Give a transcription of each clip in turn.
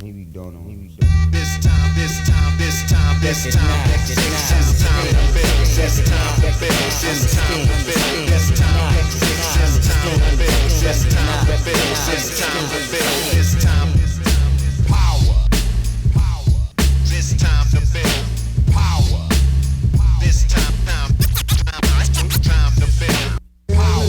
Maybe don't know. This time, this time, this time, this time, this time to build, this time to build, this time to build, this time to build, this time to build, this time to build, this time power, this time to build power, this time to build power, this time to build power.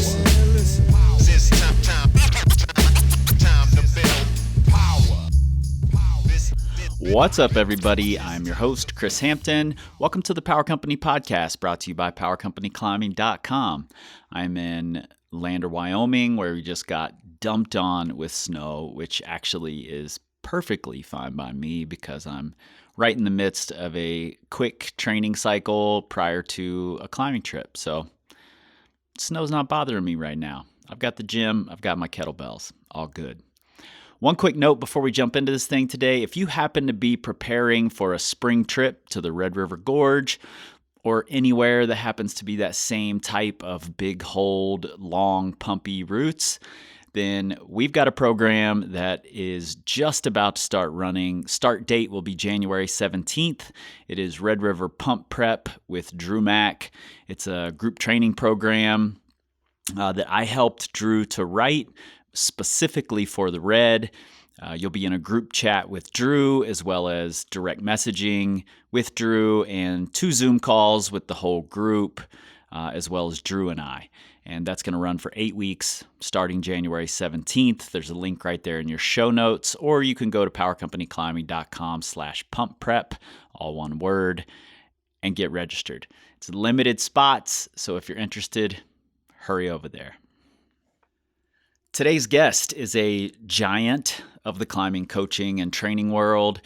What's up, everybody? I'm your host, Chris Hampton. Welcome to the Power Company Podcast, brought to you by PowerCompanyClimbing.com. I'm in Lander, Wyoming, where we just got dumped on with snow, which actually is perfectly fine by me because I'm right in the midst of a quick training cycle prior to a climbing trip. So snow's not bothering me right now. I've got the gym, I've got my kettlebells, all good. One quick note before we jump into this thing today. If you happen to be preparing for a spring trip to the Red River Gorge or anywhere that happens to be that same type of big hold, long, pumpy routes, then we've got a program that is just about to start running. Start date will be January 17th. It is Red River Pump Prep with Drew Mack. It's a group training program that I helped Drew to write specifically for the Red. You'll be in a group chat with Drew, as well as direct messaging with Drew and 2 Zoom calls with the whole group, as well as Drew and I. And that's going to run for 8 weeks, starting January 17th. There's a link right there in your show notes, or you can go to powercompanyclimbing.com/pumpprep, all one word, and get registered. It's limited spots, so if you're interested, hurry over there. Today's guest is a giant of the climbing coaching and training world,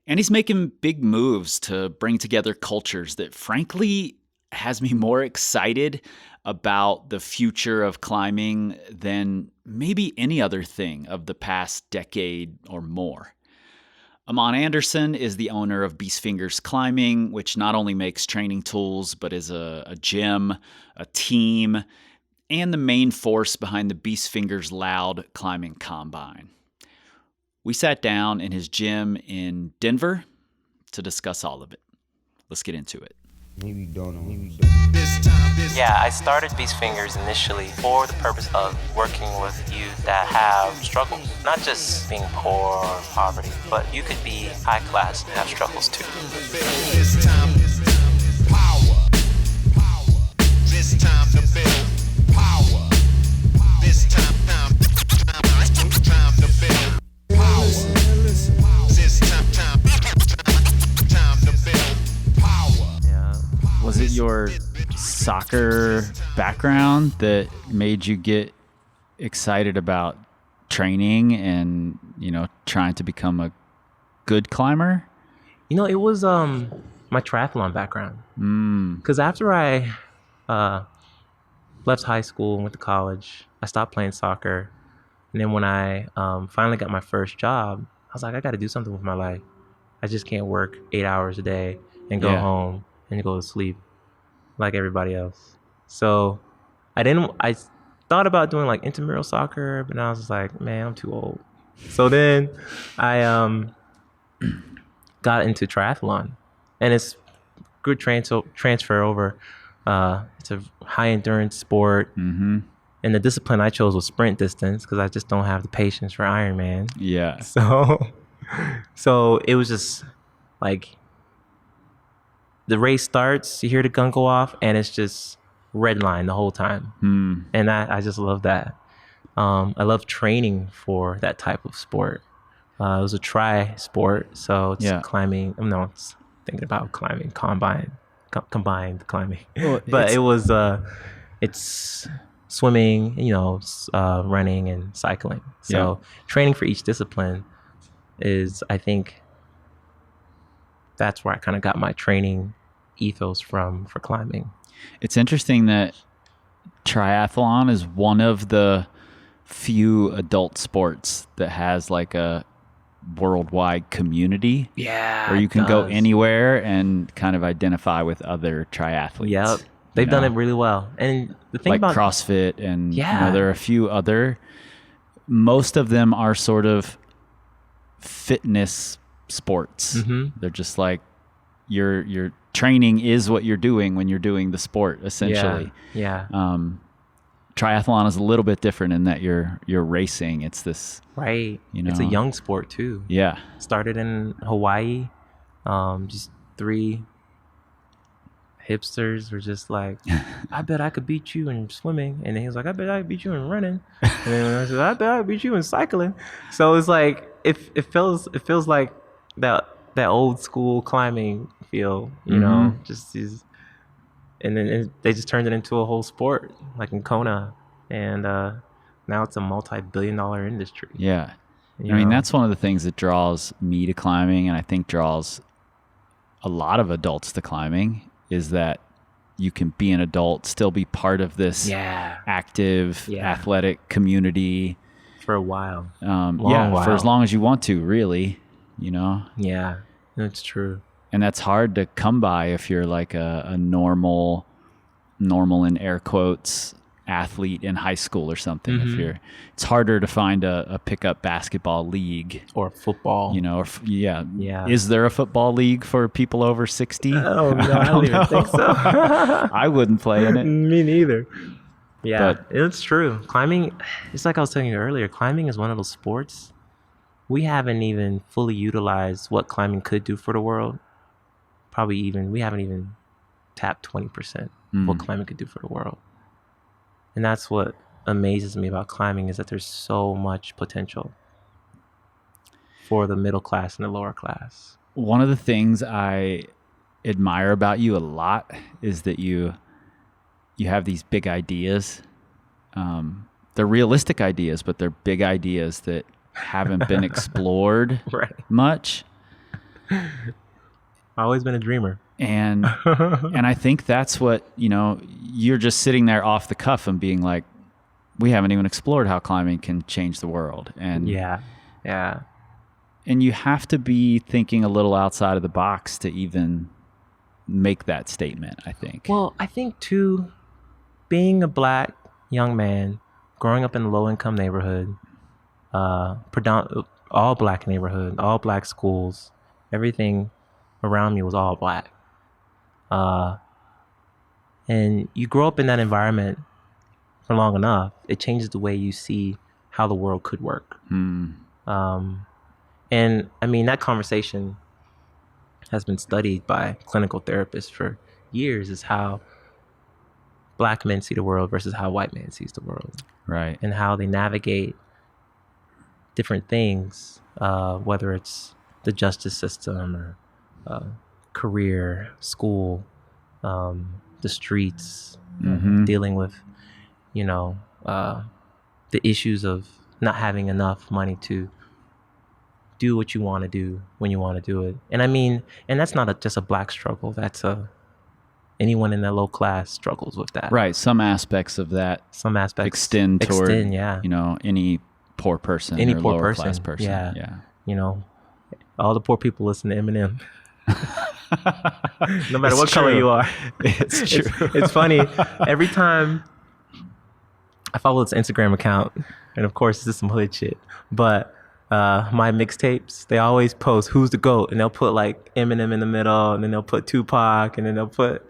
and he's making big moves to bring together cultures that frankly has me more excited about the future of climbing than maybe any other thing of the past decade or more. Aman Anderson is the owner of Beast Fingers Climbing, which not only makes training tools, but is a gym, a team, and the main force behind the Beast Fingers Loud Climbing Combine. We sat down in his gym in Denver to discuss all of it. Let's get into it. Maybe don't know. Yeah, I started Beast Fingers initially for the purpose of working with youth that have struggles. Not just being poor or poverty, but you could be high class and have struggles too. This time, power. This time to build power. This time to build power. This time to build power. Yeah. Was it your soccer background that made you get excited about training and, trying to become a good climber? It was my triathlon background. Because after I left high school and went to college, I stopped playing soccer. And then when I finally got my first job, I was like, I got to do something with my life. I just can't work 8 hours a day and go home and go to sleep like everybody else. So I thought about doing like intramural soccer, but I was just like, man, I'm too old. So then I got into triathlon, and it's good transfer over. It's a high endurance sport. Mm-hmm. And the discipline I chose was sprint distance because I just don't have the patience for Ironman. Yeah. So it was just like the race starts, you hear the gun go off, and it's just red line the whole time. And I just love that. I love training for that type of sport. It was a tri sport, so it's climbing. It's thinking about climbing, combined climbing. Well, but it's swimming, running and cycling. So training for each discipline is, I think, that's where I kind of got my training ethos for climbing. It's interesting that triathlon is one of the few adult sports that has like a worldwide community. Yeah. Where you can go anywhere and kind of identify with other triathletes. Yep. They've done it really well. And the thing like about CrossFit and there are a few other most of them are sort of fitness sports. They're just like your training is what you're doing when you're doing the sport, essentially. Triathlon is a little bit different in that you're racing. It's this, Right. you know, It's a young sport too. Yeah. Started in Hawaii. Just 3 hipsters were just like, I bet I could beat you in swimming. And then he was like, I bet I could beat you in running. And then I said, I bet I could beat you in cycling. So it's like, it feels like that old school climbing feel, you know, just these. And then they just turned it into a whole sport, like in Kona. And now it's a multi-billion-dollar industry. Yeah. You I mean, know? that's one of the things that draws me to climbing, and I think draws a lot of adults to climbing, is that you can be an adult, still be part of this active, athletic community. For a while. While. For as long as you want to, really, you know? Yeah, that's true. And that's hard to come by if you're like a normal in air quotes athlete in high school or something. If it's harder to find a pickup basketball league or football, you know, Is there a football league for people over 60? Oh, no, I don't even think so. I wouldn't play in it. Me neither. Yeah, But it's true. Climbing, it's like I was telling you earlier, climbing is one of those sports we haven't even fully utilized what climbing could do for the world. We haven't even tapped 20% of what climbing could do for the world. And that's what amazes me about climbing, is that there's so much potential for the middle class and the lower class. one of the things I admire about you a lot is that you have these big ideas. They're realistic ideas, but they're big ideas that haven't been explored much. I've always been a dreamer. And I think that's what, you're just sitting there off the cuff and being like, we haven't even explored how climbing can change the world. And yeah. And you have to be thinking a little outside of the box to even make that statement, I think. Well, I think too, being a black young man, growing up in a low-income neighborhood, all black neighborhood, all black schools, everything around me was all black. And you grow up in that environment for long enough, it changes the way you see how the world could work. And I mean, that conversation has been studied by clinical therapists for years, is how black men see the world versus how white men sees the world. Right. And how they navigate different things, whether it's the justice system or career, school, the streets, dealing with, the issues of not having enough money to do what you want to do when you want to do it. And I mean, and that's not just a black struggle. That's anyone in that low class struggles with that. Right. Some aspects of that. Some aspects extend toward, yeah. Any poor person, any or poor lower person, class person. Yeah. All the poor people listen to Eminem. No matter what color you are. It's true. It's funny. Every time I follow this Instagram account, and of course this is some hood shit, but my mixtapes, they always post who's the GOAT, and they'll put like Eminem in the middle, and then they'll put Tupac, and then they'll put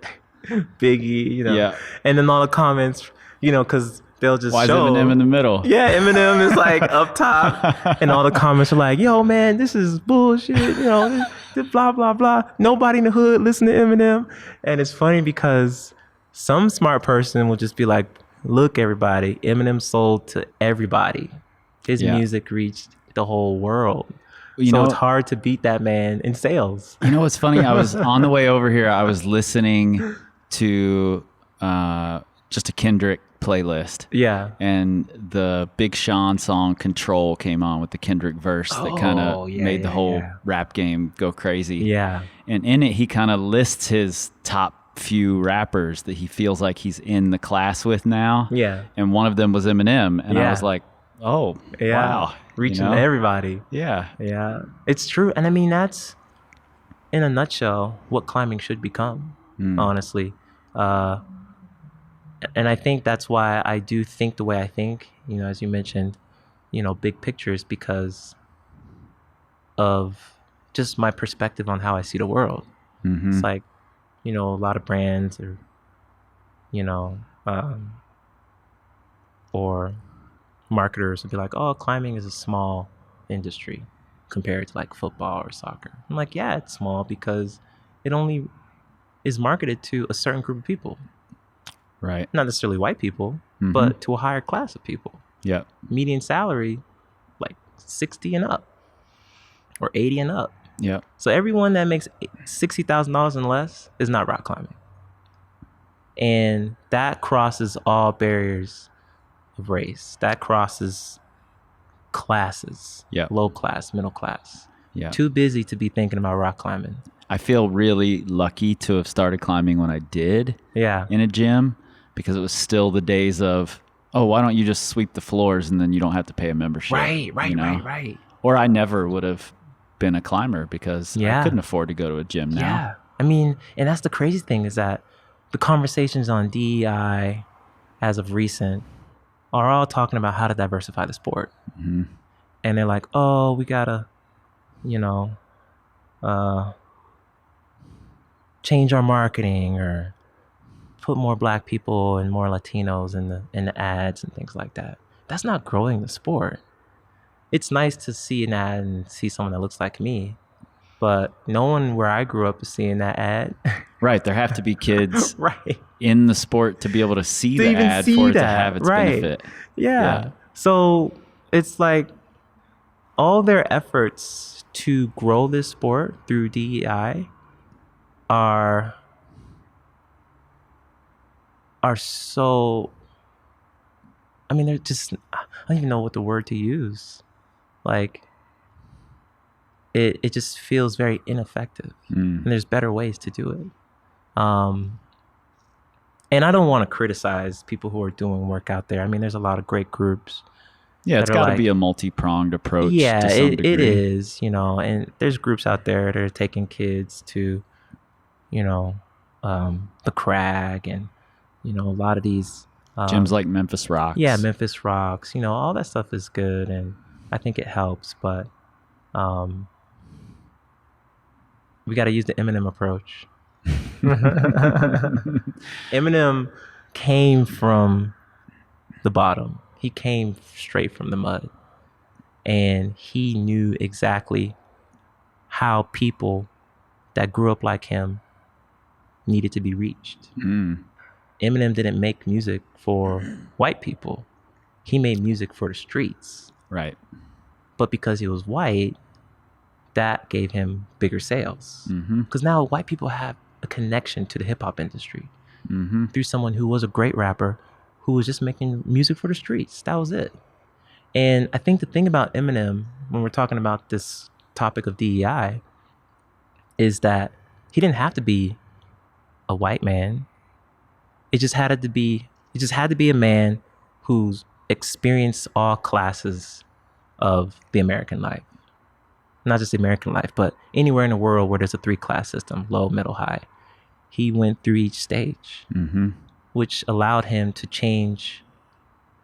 Biggie, Yeah. And then all the comments, because they'll just Why show is Eminem in the middle? Yeah, Eminem is like up top, and all the comments are like, "Yo, man, this is bullshit." This blah blah blah. Nobody in the hood listen to Eminem, and it's funny because some smart person will just be like, "Look, everybody, Eminem sold to everybody. His music reached the whole world." So it's hard to beat that man in sales. You know what's funny? I was on the way over here. I was listening to just a Kendrick playlist. Yeah. And the Big Sean song "Control" came on with the Kendrick verse that kind of made the whole rap game go crazy. Yeah. And in it, he kind of lists his top few rappers that he feels like he's in the class with now. Yeah. And one of them was Eminem. And I was like, oh, wow. Reaching everybody. Yeah. Yeah. It's true. And I mean, that's, in a nutshell, what climbing should become, honestly. And I think that's why I do think the way I think, as you mentioned, big pictures because of just my perspective on how I see the world. It's like, a lot of brands or, or marketers would be like, oh, climbing is a small industry compared to like football or soccer. I'm like, yeah, it's small because it only is marketed to a certain group of people. Right. Not necessarily white people, but to a higher class of people. Yeah. Median salary, like 60 and up or 80 and up. Yeah. So everyone that makes $60,000 and less is not rock climbing. And that crosses all barriers of race. That crosses classes. Yeah. Low class, middle class. Yeah. Too busy to be thinking about rock climbing. I feel really lucky to have started climbing when I did. Yeah. In a gym, because it was still the days of, oh, why don't you just sweep the floors and then you don't have to pay a membership? Right. Or I never would have been a climber because Yeah. I couldn't afford to go to a gym now. Yeah. I mean, and that's the crazy thing is that the conversations on DEI as of recent are all talking about how to diversify the sport. Mm-hmm. And they're like, oh, we gotta, change our marketing or put more black people and more Latinos in the ads and things like that. That's not growing the sport. It's nice to see an ad and see someone that looks like me, but no one where I grew up is seeing that ad. Right. There have to be kids Right. in the sport to be able to see To the even ad see for it to that, have its right. benefit. Yeah. So it's like all their efforts to grow this sport through DEI are so, I mean, they're just, I don't even know what the word to use. Like, it just feels very ineffective. And there's better ways to do it. And I don't want to criticize people who are doing work out there. I mean, there's a lot of great groups. Yeah, it's that are got to like- be a multi-pronged approach Yeah, to some degree. it is, and there's groups out there that are taking kids to, the Crag and, a lot of these Gyms like Memphis Rocks. Yeah, Memphis Rocks, all that stuff is good and I think it helps, but we got to use the Eminem approach. Eminem came from the bottom. He came straight from the mud. And he knew exactly how people that grew up like him needed to be reached. Eminem didn't make music for white people. He made music for the streets. Right. But because he was white, that gave him bigger sales. Because now white people have a connection to the hip hop industry through someone who was a great rapper who was just making music for the streets. That was it. And I think the thing about Eminem, when we're talking about this topic of DEI, is that he didn't have to be a white man. It just had to be a man who's experienced all classes of the American life. Not just the American life, but anywhere in the world where there's a 3-class system, low, middle, high. He went through each stage, which allowed him to change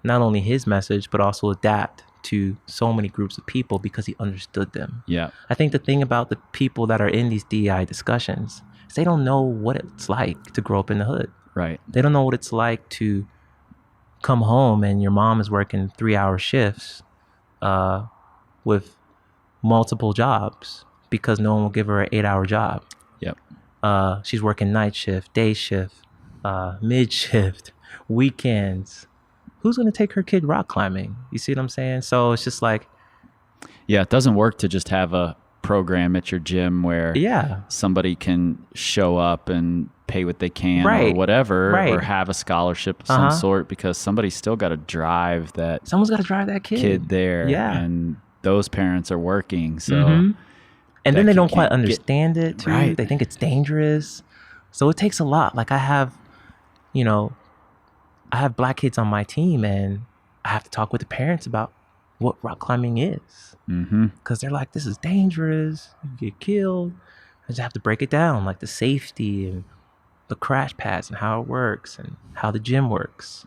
not only his message, but also adapt to so many groups of people because he understood them. Yeah. I think the thing about the people that are in these DEI discussions is they don't know what it's like to grow up in the hood. Right. They don't know what it's like to come home and your mom is working 3-hour shifts with multiple jobs because no one will give her an 8-hour job. Yep. She's working night shift, day shift, mid shift, weekends. Who's going to take her kid rock climbing? You see what I'm saying? So it's just like, yeah, it doesn't work to just have a program at your gym where somebody can show up and pay what they can or whatever, or have a scholarship of some sort, because somebody's still got to drive that. Someone's got to drive that kid there. Yeah. And those parents are working. So, and then they don't quite can't understand it too. Right. They think it's dangerous. So it takes a lot. Like I have black kids on my team and I have to talk with the parents about what rock climbing is. Because they're like, this is dangerous. You get killed. I just have to break it down, like the safety and the crash pads and how it works and how the gym works,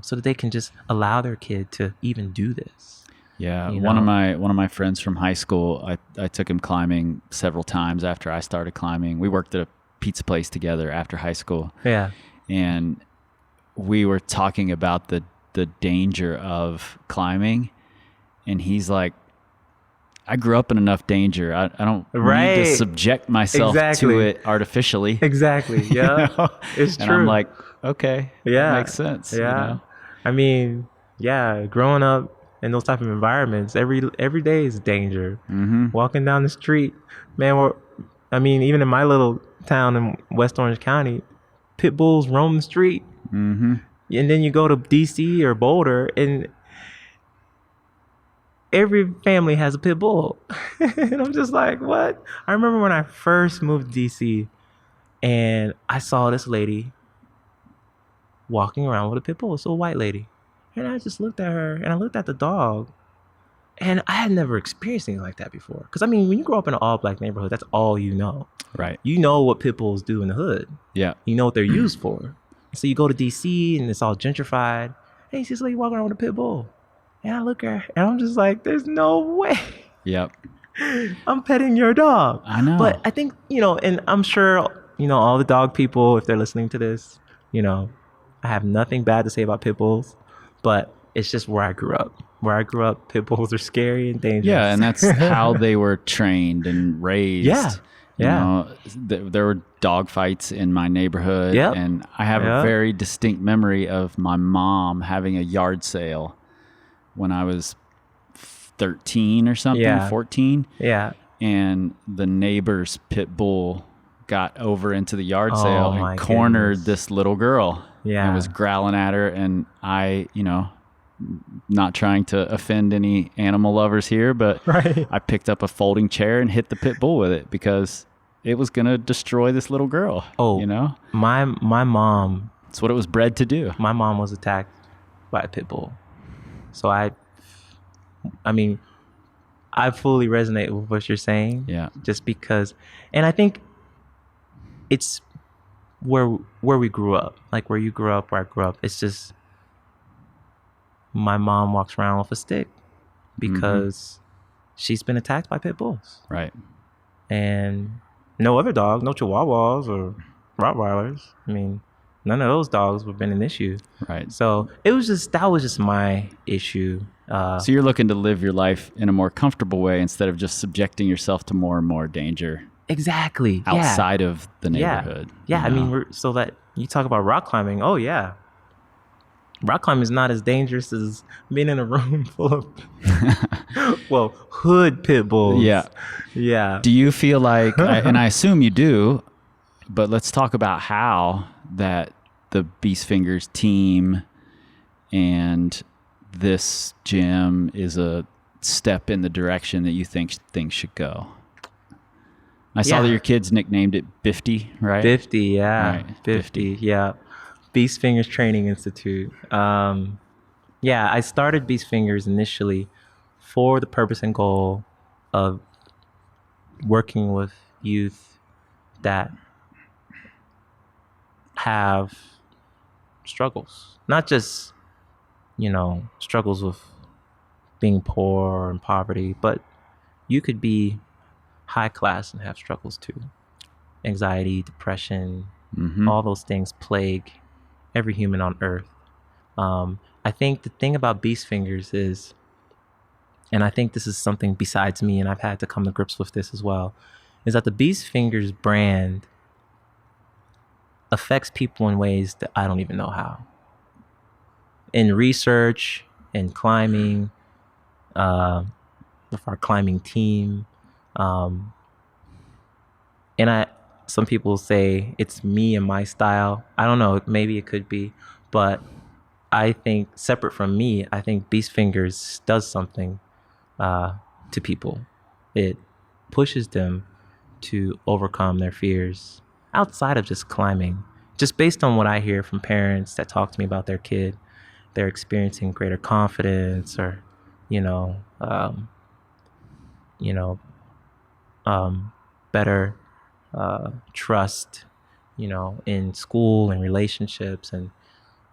so that they can just allow their kid to even do this. Yeah, You one of know? my friends from high school, I took him climbing several times after I started climbing. We worked at a pizza place together after high school, Yeah. and we were talking about the danger of climbing, and he's like, I grew up in enough danger. I don't need to Right. subject myself to Exactly. it artificially. Exactly. You Yeah. know? It's And I'm true. like, okay, that Yeah. makes sense, you Yeah. know? I mean, yeah, growing up in those type of environments, every day is danger. Mm-hmm. Walking down the street, man, I mean, even in my little town in West Orange County, pit bulls roam the street. Mm-hmm. And then you go to DC or Boulder, and every family has a pit bull. And I'm just like, what? I remember when I first moved to DC and I saw this lady walking around with a pit bull. It's a white lady. And I just looked at her and I looked at the dog. And I had never experienced anything like that before. Because, I mean, when you grow up in an all black neighborhood, that's all you know. Right. You know what pit bulls do in the hood. Yeah. You know what they're used for. So you go to DC and it's all gentrified. Hey, she's like walking around with a pit bull. And I look at her and I'm just like, there's no way Yep. I'm petting your dog. I know. But I think, and I'm sure, all the dog people, if they're listening to this, I have nothing bad to say about pit bulls, but it's just where I grew up. Where I grew up, pit bulls are scary and dangerous. Yeah, and that's how they were trained and raised. Yeah. Yeah. You know, there were dog fights in my neighborhood, Yep. and I have a very distinct memory of my mom having a yard sale when I was 13 or something, Yeah. 14. Yeah. And the neighbor's pit bull got over into the yard Oh, sale my and cornered goodness. this little girl. Yeah. And was growling at her, and I, not trying to offend any animal lovers here, but Right. I picked up a folding chair and hit the pit bull with it because it was going to destroy this little girl. Oh. My mom It's what it was bred to do. My mom was attacked by a pit bull. So I mean, I fully resonate with what you're saying. Yeah. Just because, and I think it's where we grew up, like where you grew up, where I grew up. It's just my mom walks around with a stick because she's been attacked by pit bulls. Right. And no other dog, no Chihuahuas or Rottweilers. I mean, none of those dogs would have been an issue. Right. So that was just my issue. So you're looking to live your life in a more comfortable way instead of just subjecting yourself to more and more danger Exactly. outside of the Yeah. neighborhood. Yeah. I you mean, know? so that you talk about rock climbing. Oh, yeah. Rock climbing is not as dangerous as being in a room full of, well, hood pit bulls. Yeah. Yeah. Do you feel like, and I assume you do, but let's talk about how that the Beast Fingers team and this gym is a step in the direction that you think things should go. I saw Yeah. that your kids nicknamed it Bifty, right? 50. Yeah. Right, 50. Yeah. Beast Fingers Training Institute. Yeah, I started Beast Fingers initially for the purpose and goal of working with youth that have struggles, not just, struggles with being poor and poverty, but you could be high class and have struggles too. Anxiety, depression, all those things plague every human on earth. I think the thing about Beast Fingers is, and I think this is something besides me, and I've had to come to grips with this as well, is that the Beast Fingers brand affects people in ways that I don't even know how. In research, in climbing, with our climbing team, and some people say it's me and my style. I don't know, maybe it could be, but I think separate from me, I think Beast Fingers does something to people. It pushes them to overcome their fears outside of just climbing. Just based on what I hear from parents that talk to me about their kid, they're experiencing greater confidence or, better trust, in school and relationships. And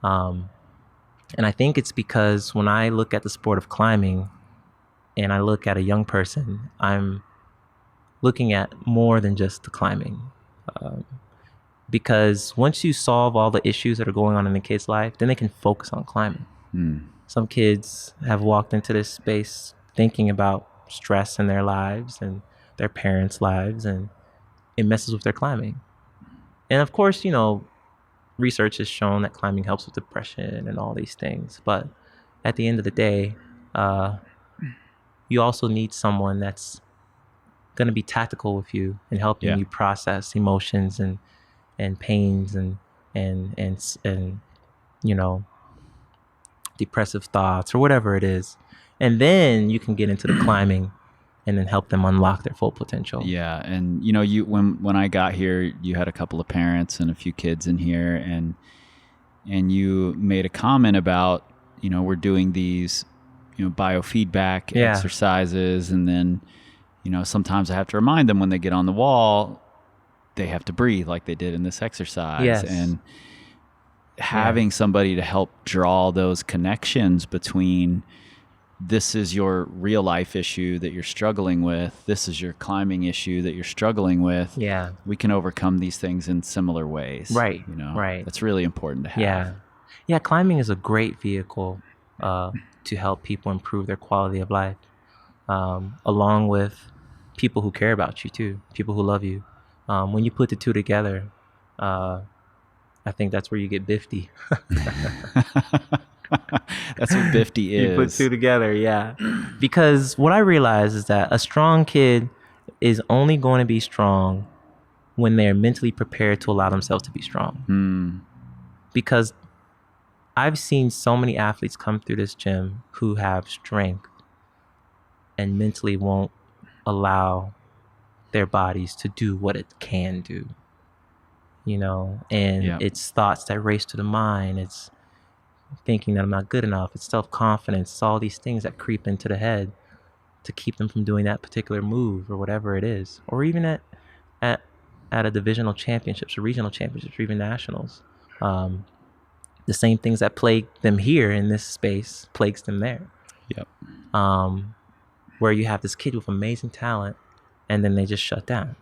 I think it's because when I look at the sport of climbing, and I look at a young person, I'm looking at more than just the climbing. Because once you solve all the issues that are going on in the kid's life, then they can focus on climbing. Some kids have walked into this space thinking about stress in their lives and their parents' lives, and it messes with their climbing. And of course, research has shown that climbing helps with depression and all these things. But at the end of the day, you also need someone that's going to be tactical with you and helping you process emotions and pains and depressive thoughts or whatever it is. And then you can get into the climbing and then help them unlock their full potential. Yeah. And you when I got here, you had a couple of parents and a few kids in here, and you made a comment about, we're doing these, biofeedback exercises, and then, sometimes I have to remind them when they get on the wall, they have to breathe like they did in this exercise. Yes. And having somebody to help draw those connections between, this is your real life issue that you're struggling with, this is your climbing issue that you're struggling with. Yeah. We can overcome these things in similar ways. Right. Right. That's really important to have. Yeah. Yeah. Climbing is a great vehicle to help people improve their quality of life, along with people who care about you too, people who love you. When you put the two together, I think that's where you get Bifty. That's what Bifty is. You put two together, yeah. Because what I realize is that a strong kid is only going to be strong when they're mentally prepared to allow themselves to be strong. Because I've seen so many athletes come through this gym who have strength and mentally won't allow their bodies to do what it can do. It's thoughts that race to the mind. It's thinking that I'm not good enough. It's self-confidence. It's all these things that creep into the head to keep them from doing that particular move or whatever it is. Or even at a divisional championships or regional championships or even nationals. The same things that plague them here in this space plagues them there. Yep. Where you have this kid with amazing talent and then they just shut down.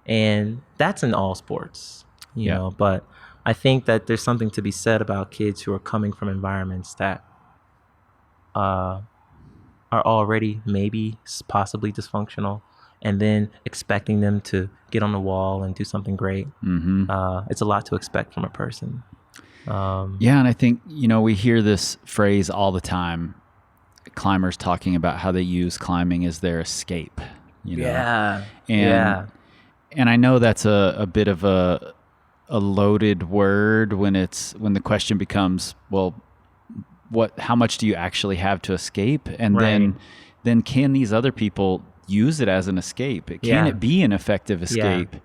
And that's in all sports, you know, but I think that there's something to be said about kids who are coming from environments that are already maybe possibly dysfunctional, and then expecting them to get on the wall and do something great. It's a lot to expect from a person. And I think, we hear this phrase all the time, climbers talking about how they use climbing as their escape. And I know that's a bit of a loaded word when the question becomes, well, how much do you actually have to escape? And then can these other people use it as an escape? Can it be an effective escape?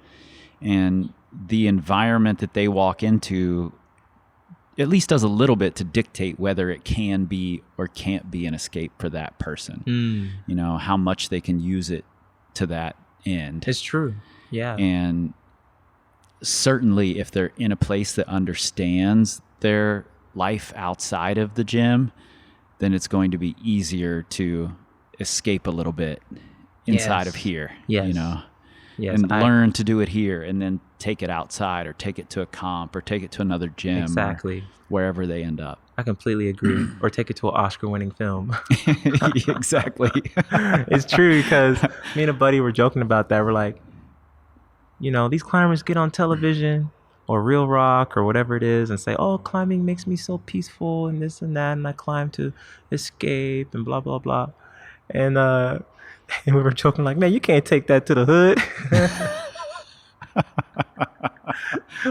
And the environment that they walk into at least does a little bit to dictate whether it can be or can't be an escape for that person. How much they can use it to that end. It's true. Yeah. And certainly if they're in a place that understands their life outside of the gym, then it's going to be easier to escape a little bit inside of here. And learn to do it here and then take it outside or take it to a comp or take it to another gym. Exactly. Wherever they end up. I completely agree. Or take it to an Oscar-winning film. Exactly. It's true, because me and a buddy were joking about that. We're like, these climbers get on television or Real Rock or whatever it is and say, oh, climbing makes me so peaceful and this and that, and I climb to escape and blah, blah, blah. And we were joking like, man, you can't take that to the hood.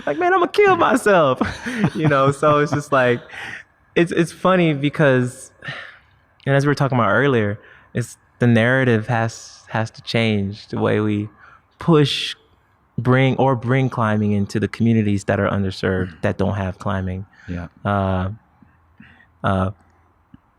Like, man, I'm gonna kill myself. So it's just like, it's funny because, and as we were talking about earlier, it's the narrative has to change, the way we bring climbing into the communities that are underserved, that don't have climbing.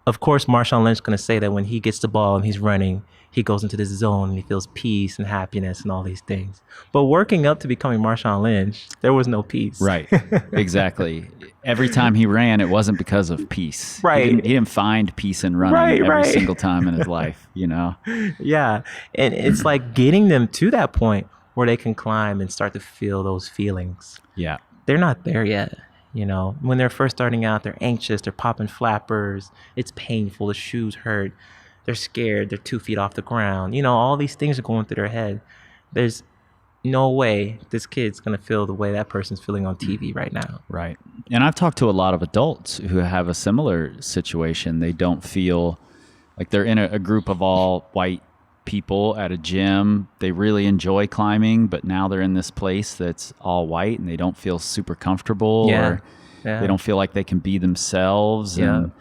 of course, Marshawn Lynch is going to say that when he gets the ball and he's running, he goes into this zone and he feels peace and happiness and all these things. But working up to becoming Marshawn Lynch, there was no peace. Right. Exactly. Every time he ran, it wasn't because of peace. Right. He didn't find peace in running every single time in his life, you know? Yeah. And it's like getting them to that point where they can climb and start to feel those feelings. Yeah. They're not there yet. You know, when they're first starting out, they're anxious, they're popping flappers, it's painful, the shoes hurt, they're scared, they're 2 feet off the ground. You know, all these things are going through their head. There's no way this kid's going to feel the way that person's feeling on TV right now. Right. And I've talked to a lot of adults who have a similar situation. They don't feel like they're in a group of all white people at a gym. They really enjoy climbing, but now they're in this place that's all white and they don't feel super comfortable or they don't feel like they can be themselves. And,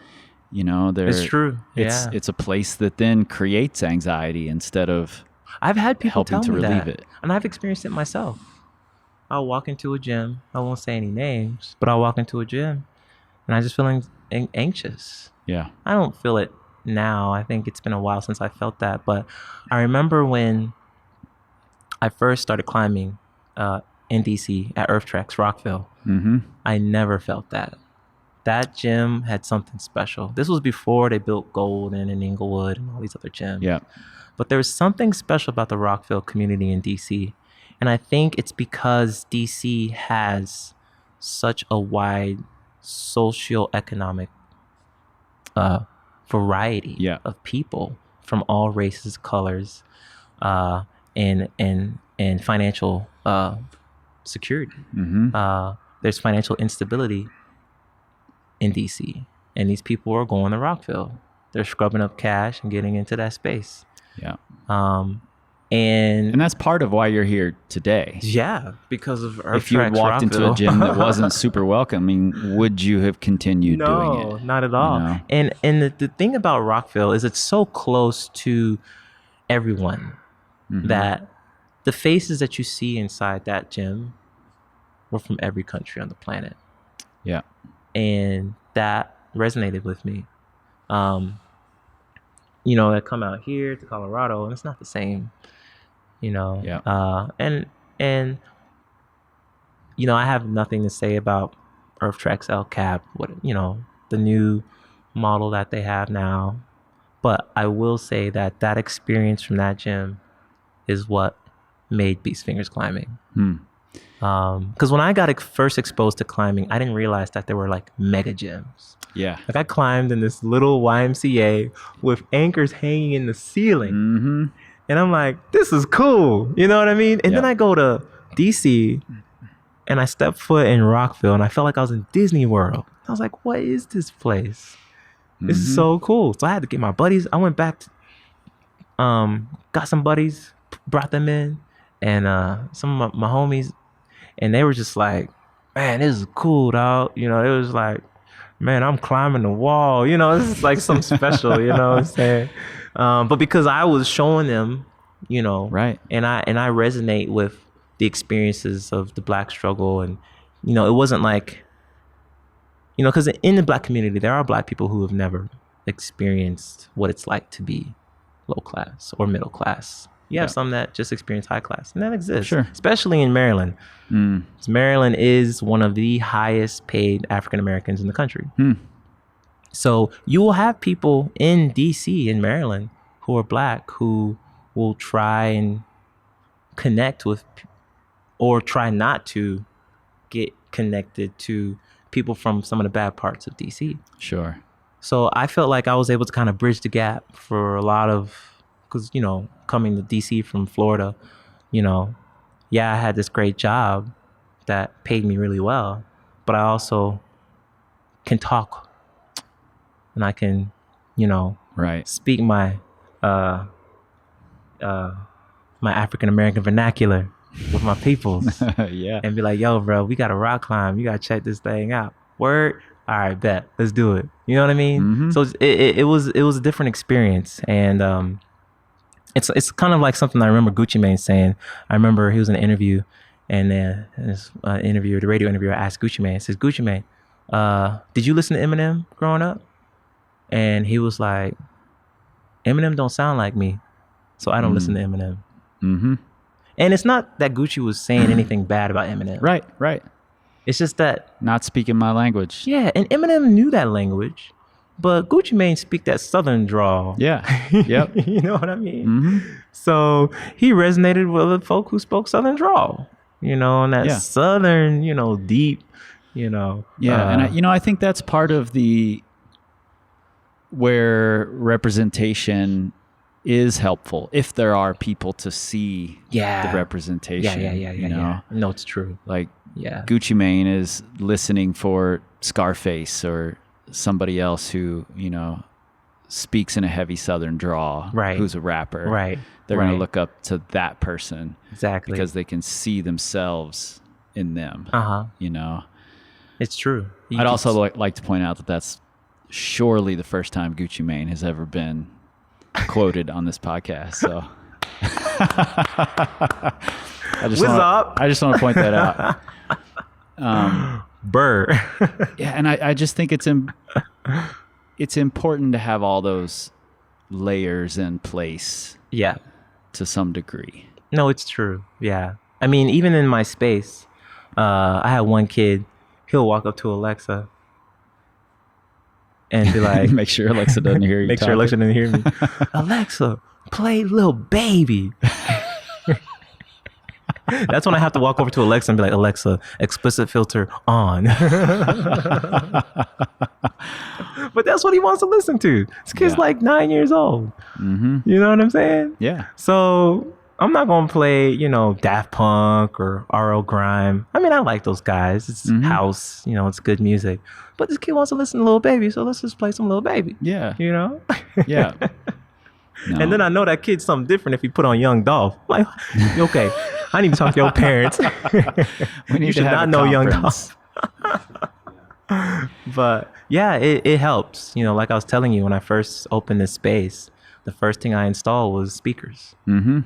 you know, it's true. It's a place that then creates anxiety instead of I've had people helping tell to me relieve that, it. and I've experienced it myself. I'll walk into a gym. I won't say any names, but I'll walk into a gym and I just feeling anxious. Yeah. I don't feel it now. I think it's been a while since I felt that, but I remember when I first started climbing in DC at Earth Treks Rockville. Mm-hmm. I never felt that. That gym had something special. This was before they built Golden and Inglewood and all these other gyms. Yeah. But there was something special about the Rockville community in DC. And I think it's because DC has such a wide socioeconomic variety of people from all races, colors, and financial security. Mm-hmm. There's financial instability in DC, and these people are going to Rockville. They're scrubbing up cash and getting into that space. Yeah. And that's part of why you're here today. Yeah, because of Earth If you had Treks walked into a Rockville. gym that wasn't super welcoming, would you have continued doing it? No, not at all. You know? And the thing about Rockville is it's so close to everyone that the faces that you see inside that gym were from every country on the planet. Yeah. And that resonated with me. You know, I come out here to Colorado and it's not the same, you know. Yeah. And you know, I have nothing to say about Earth Treks El Cap, what, you know, the new model that they have now. But I will say that that experience from that gym is what made Beast Fingers climbing. Because when I got first exposed to climbing, I didn't realize that there were like mega gyms. Yeah. Like I climbed in this little YMCA with anchors hanging in the ceiling. Mm-hmm. And I'm like, this is cool. You know what I mean? And then I go to DC and I step foot in Rockville and I felt like I was in Disney World. I was like, what is this place? This is so cool. So I had to get my buddies. I went back to, got some buddies, brought them in, and some of my homies, and they were just like, man, this is cool, dog. You know, it was like, man, I'm climbing the wall. You know, this is like something special, you know what I'm saying? But because I was showing them, you know, right, and I resonate with the experiences of the Black struggle, and you know, it wasn't like, you know, because in the Black community, there are Black people who have never experienced what it's like to be low class or middle class. You have some that just experience high class, and that exists, sure, especially in Maryland. Maryland is one of the highest paid African Americans in the country. So you will have people in DC, in Maryland, who are Black, who will try and connect with, or try not to get connected to people from some of the bad parts of DC. Sure. So I felt like I was able to kind of bridge the gap for a lot of, because, you know, coming to DC from Florida, you know, yeah, I had this great job that paid me really well, but I also can talk and I can, you know, speak my my African American vernacular with my peoples. And be like, yo, bro, we got a rock climb. You got to check this thing out. Word? All right, bet. Let's do it. You know what I mean? So it was a different experience. And it's kind of like something I remember Gucci Mane saying. I remember he was in an interview, and the radio interviewer asked Gucci Mane, says, Gucci Mane, did you listen to Eminem growing up? and he was like, Eminem don't sound like me, so I don't listen to Eminem. Mm-hmm. And it's not that Gucci was saying anything bad about Eminem. Right. It's just that, Not speaking my language. yeah, and Eminem knew that language, but Gucci Mane speak that Southern drawl. Yeah. Yep. You know what I mean? Mm-hmm. So he resonated with the folk who spoke Southern drawl, and that Southern, deep, Yeah, and I think that's part of where representation is helpful if there are people to see the representation. Yeah. No, it's true. Like Gucci Mane is listening for Scarface or somebody else who speaks in a heavy Southern drawl, right? Who's a rapper, right? They're going to look up to that person, exactly, because they can see themselves in them. It's true. I'd also like to point out that that's surely the first time Gucci Mane has ever been quoted on this podcast. So I just want to point that out. Burr. Yeah, and I just think it's important to have all those layers in place. Yeah. To some degree. No, it's true. Yeah. I mean, even in my space, I had one kid, he'll walk up to Alexa and be like, make sure Alexa doesn't hear you. Make sure Alexa doesn't hear me. Alexa, play Lil Baby. That's when I have to walk over to Alexa and be like, Alexa, explicit filter on. But that's what he wants to listen to. This kid's like 9 years old. Mm-hmm. You know what I'm saying? Yeah. So I'm not going to play, Daft Punk or R.L. Grime. I mean, I like those guys. It's house, it's good music. But this kid wants to listen to Lil Baby, so let's just play some Lil Baby. Yeah. Yeah. No. And then I know that kid's something different if he put on Young Dolph. Like, okay, I need to talk to your parents. We need you should to have not know Young conference. Dolph. But yeah, it helps. Like I was telling you, when I first opened this space, the first thing I installed was speakers and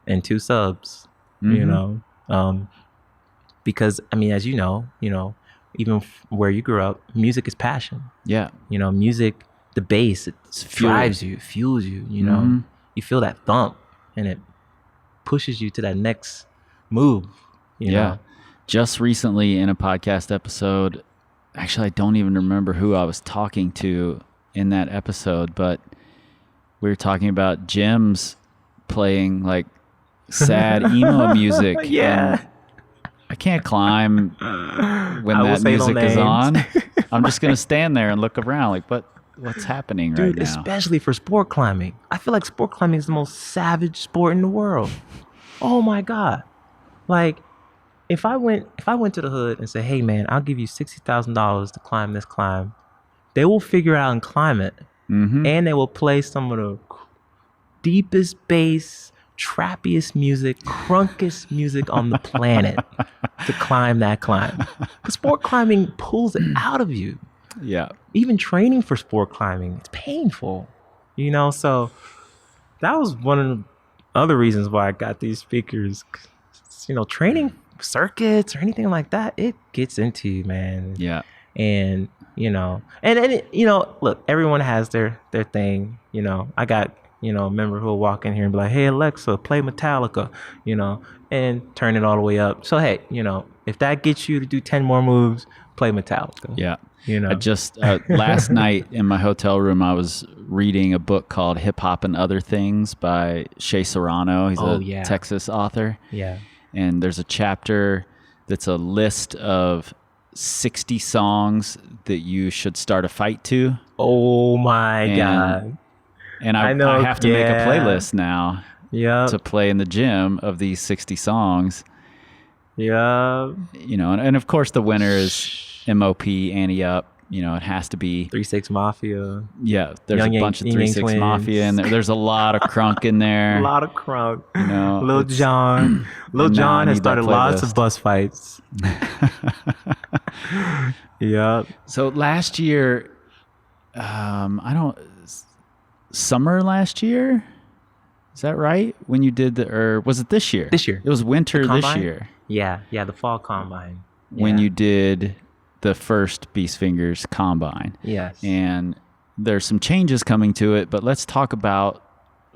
2 subs. Because I mean, as you know, even where you grew up, music is passion. Yeah. Music, the bass, it drives you, fuels you. You feel that thump, and it pushes you to that next move. You know? Just recently in a podcast episode, actually, I don't even remember who I was talking to in that episode, but we were talking about gyms playing like sad emo music. Yeah. And I can't climb when that music is on. I'm just going to stand there and look around like, what's happening right now? Especially for sport climbing. I feel like sport climbing is the most savage sport in the world. Oh my God. Like, if I went to the hood and said, hey man, I'll give you $60,000 to climb this climb, they will figure out and climb it. And they will play some of the deepest bass, trappiest music, crunkest music on the planet to climb that climb. Because sport climbing pulls it out of you. Yeah. Even training for sport climbing, it's painful. So that was one of the other reasons why I got these speakers. Training circuits or anything like that, it gets into you, man. Yeah. And look, everyone has their thing. I got a member who will walk in here and be like, hey Alexa, play Metallica, and turn it all the way up. So hey, if that gets you to do 10 more moves, play Metallica. Yeah. I just last night in my hotel room, I was reading a book called Hip Hop and Other Things by Shea Serrano. He's a Texas author. Yeah. And there's a chapter that's a list of 60 songs that you should start a fight to. Oh my God. And I have to make a playlist now to play in the gym of these 60 songs. Yeah. And of course the winner is MOP, Annie Up. It has to be 3 6 Mafia. Yeah, there's a bunch of 3 6 Mafia in there. There's a lot of crunk in there. A lot of crunk. Lil Jon. Lil Jon has started lots of bus fights. Yeah. So last year, summer last year? Is that right? When you did or was it this year? This year. It was winter this year. Yeah, the fall combine. When you did the first Beast Fingers combine. Yes. And there's some changes coming to it, but let's talk about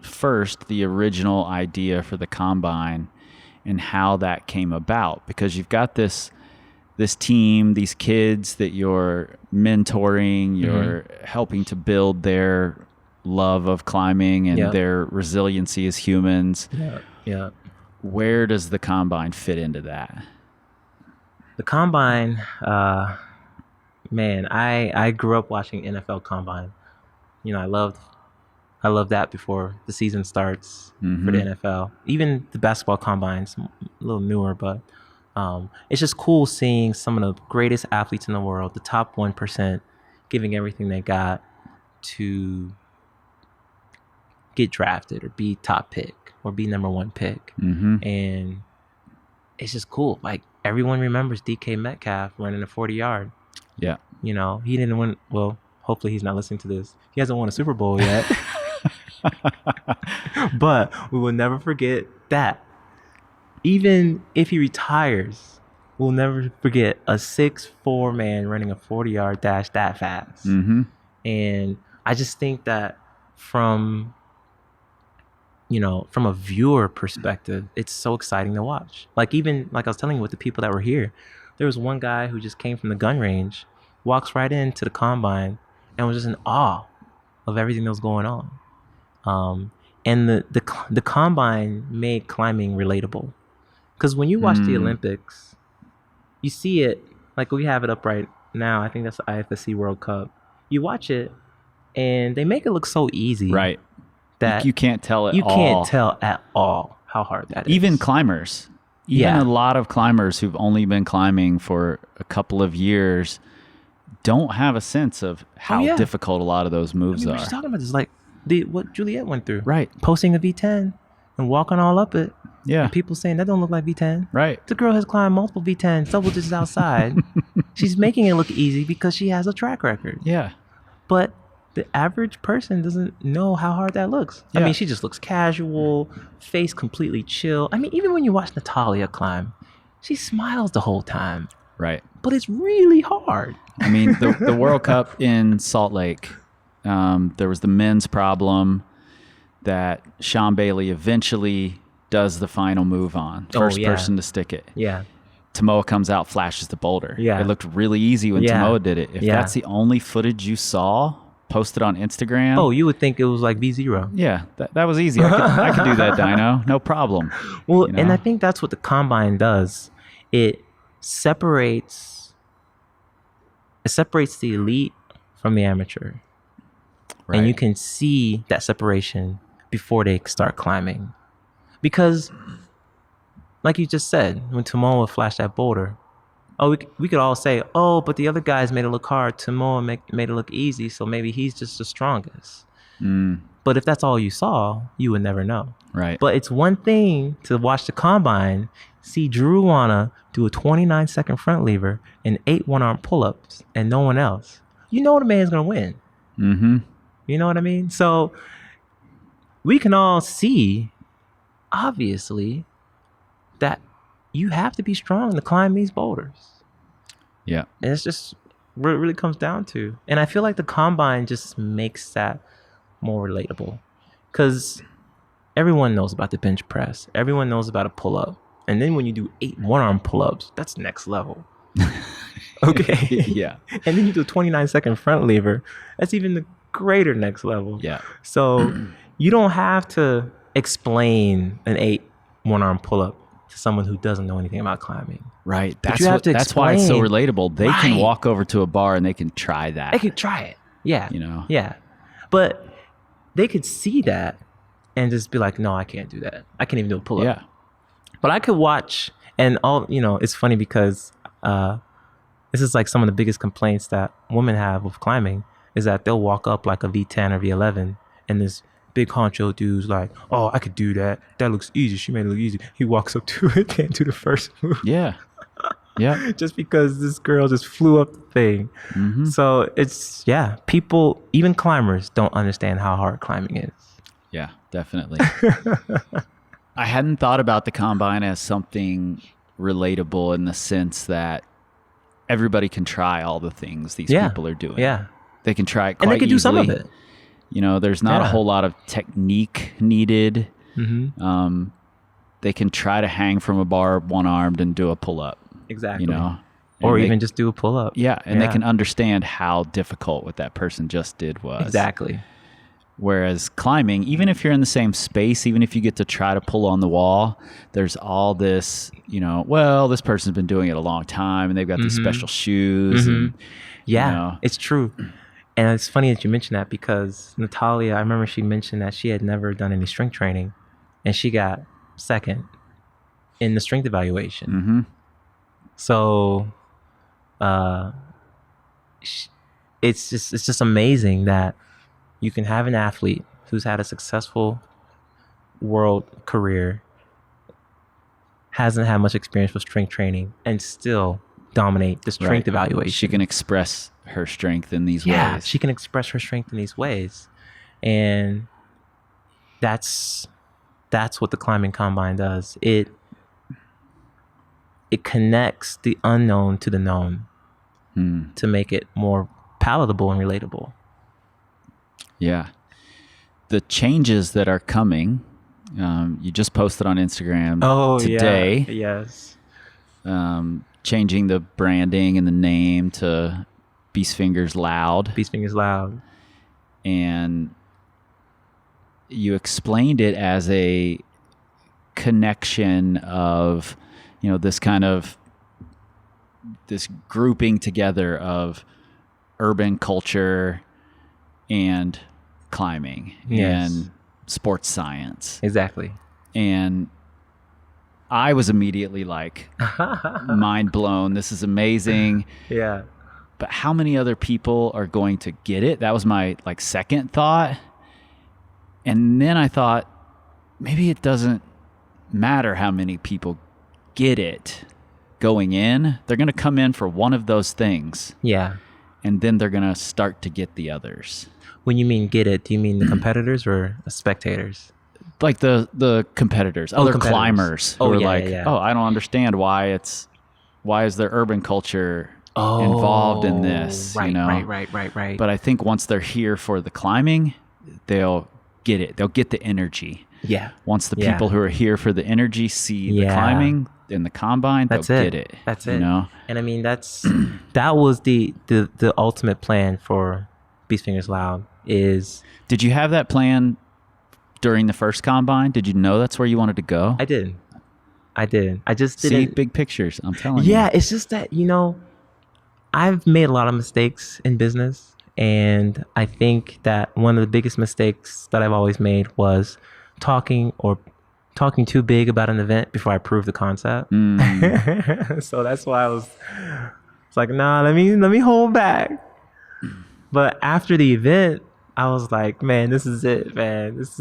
first the original idea for the Combine and how that came about, because you've got this team, these kids that you're mentoring, you're helping to build their love of climbing and their resiliency as humans. Yeah. Where does the Combine fit into that? The Combine, man, I grew up watching NFL Combine. I loved that before the season starts for the NFL. Even the basketball Combine's a little newer, but it's just cool seeing some of the greatest athletes in the world, the top 1%, giving everything they got to get drafted or be top pick or be number 1 pick. And it's just cool. Like, everyone remembers DK Metcalf running a 40-yard. Yeah. He didn't win. Well, hopefully he's not listening to this. He hasn't won a Super Bowl yet. But we will never forget that. Even if he retires, we'll never forget a 6'4" man running a 40-yard dash that fast. And I just think that from a viewer perspective, it's so exciting to watch. Like I was telling you with the people that were here, there was one guy who just came from the gun range, walks right into the Combine, and was just in awe of everything that was going on. And the Combine made climbing relatable. Because when you watch the Olympics, you see it, like we have it up right now. I think that's the IFSC World Cup. You watch it, and they make it look so easy. Right. That you can't tell You can't tell at all how hard that is. Even climbers. Even a lot of climbers who've only been climbing for a couple of years don't have a sense of how difficult a lot of those moves We're are. just talking about this, like what Juliet went through. Right. Posting a V10 and walking all up it. Yeah. And people saying that don't look like V10. Right. The girl has climbed multiple V10s, double digits outside. She's making it look easy because she has a track record. Yeah. But the average person doesn't know how hard that looks. Yeah. I mean, she just looks casual, face completely chill. I mean, even when you watch Natalia climb, she smiles the whole time. Right. But it's really hard. I mean, the World Cup in Salt Lake, there was the men's problem that Sean Bailey eventually does the final move on. First person to stick it. Yeah. Tamoa comes out, flashes the boulder. Yeah. It looked really easy when Tamoa did it. If that's the only footage you saw posted on Instagram. Oh, you would think it was like V0. Yeah, that was easy. I could do that, Dino. No problem. Well, and I think that's what the Combine does. It separates the elite from the amateur. Right. And you can see that separation before they start climbing. Because, like you just said, when Tamoa flashed that boulder, we could all say, but the other guys made it look hard. Tamoa made it look easy, so maybe he's just the strongest. But if that's all you saw, you would never know. Right. But it's one thing to watch the Combine, see Drew Wanna do a 29-second front lever and 8 one-arm pull-ups and no one else. You know the man's going to win. Mm-hmm. You know what I mean? So we can all see, obviously, that you have to be strong to climb these boulders. Yeah. And it's just what it really comes down to. And I feel like the Combine just makes that more relatable. Because everyone knows about the bench press. Everyone knows about a pull-up. And then when you do 8 one-arm pull-ups, that's next level. Okay? Yeah. And then you do a 29-second front lever. That's even the greater next level. Yeah. So you don't have to explain an 8 one-arm pull-up to someone who doesn't know anything about climbing. Right. But you have to that's why it's so explain. relatable. They can walk over to a bar and they can try that. They could try it. Yeah. You know? Yeah. But they could see that and just be like, no, I can't do that. I can't even do a pull-up. Yeah. But I could watch, and it's funny because this is like some of the biggest complaints that women have with climbing is that they'll walk up like a V10 or V11 and this big honcho dude's like, oh, I could do that. That looks easy. She made it look easy. He walks up to it, can't do the first move. Yeah. Yeah. Just because this girl just flew up the thing. Mm-hmm. So it's, people, even climbers don't understand how hard climbing is. Yeah, definitely. I hadn't thought about the Combine as something relatable in the sense that everybody can try all the things these people are doing. Yeah. They can try it quite and they can do some of easily. it. You know, there's not a Yeah. whole lot of technique needed. Mm-hmm. They can try to hang from a bar one-armed and do a pull-up. Exactly. You know, Or And even just do a pull up. yeah, and they can understand how difficult what that person just did was. Exactly. Whereas climbing, even if you're in the same space, even if you get to try to pull on the wall, there's all this, you know, well, this person's been doing it a long time and they've got these special shoes. And, Yeah, you know, it's true. And it's funny that you mentioned that because Natalia, I remember she mentioned that she had never done any strength training and she got second in the strength evaluation. So it's just amazing that you can have an athlete who's had a successful world career, hasn't had much experience with strength training, and still dominate the strength evaluation. She can express her strength in these Yeah, ways. she can express her strength in these ways. And that's what the climbing combine does. It connects the unknown to the known to make it more palatable and relatable. Yeah. The changes that are coming, you just posted on Instagram today. Yeah. Yes. Changing the branding and the name to Beast Fingers Loud. Beast Fingers Loud. And you explained it as a connection of, you know, this kind of this grouping together of urban culture and climbing and sports science. Exactly. And I was immediately like mind blown. This is amazing. Yeah. But how many other people are going to get it? That was my like second thought. And then I thought maybe it doesn't matter how many people get it going in. They're going to come in for one of those things. Yeah. And then they're going to start to get the others. When you mean get it, do you mean the competitors or the spectators? Like the competitors, other competitors. climbers who Oh, are yeah, like, yeah. oh, I don't understand why is there urban culture involved in this? Right, you know? right. But I think once they're here for the climbing, they'll get it. They'll get the energy. Yeah. Once the people who are here for the energy see the climbing in the combine, they'll get it. That's you it. know? And I mean, that was the ultimate plan for Beast Fingers Loud is. Did you have that plan during the first combine? Did you know that's where you wanted to go? I did. I just See didn't. big pictures. I'm telling you. Yeah, it's just that, you know, I've made a lot of mistakes in business. And I think that one of the biggest mistakes that I've always made was talking too big about an event before I proved the concept. So that's why it's like, nah, let me hold back. But after the event, I was like, man, this is it, man. This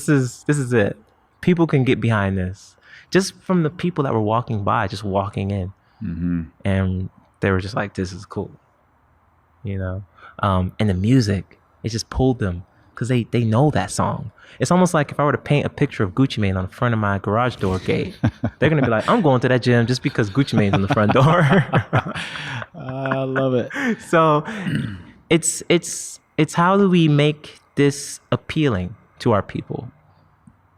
is it. People can get behind this. Just from the people that were walking by, just walking in. And they were just like, this is cool. You know? And the music, it just pulled them because they know that song. It's almost like if I were to paint a picture of Gucci Mane on the front of my garage door gate, they're going to be like, I'm going to that gym just because Gucci Mane's on the front door. I love it. So it's how do we make this appealing to our people?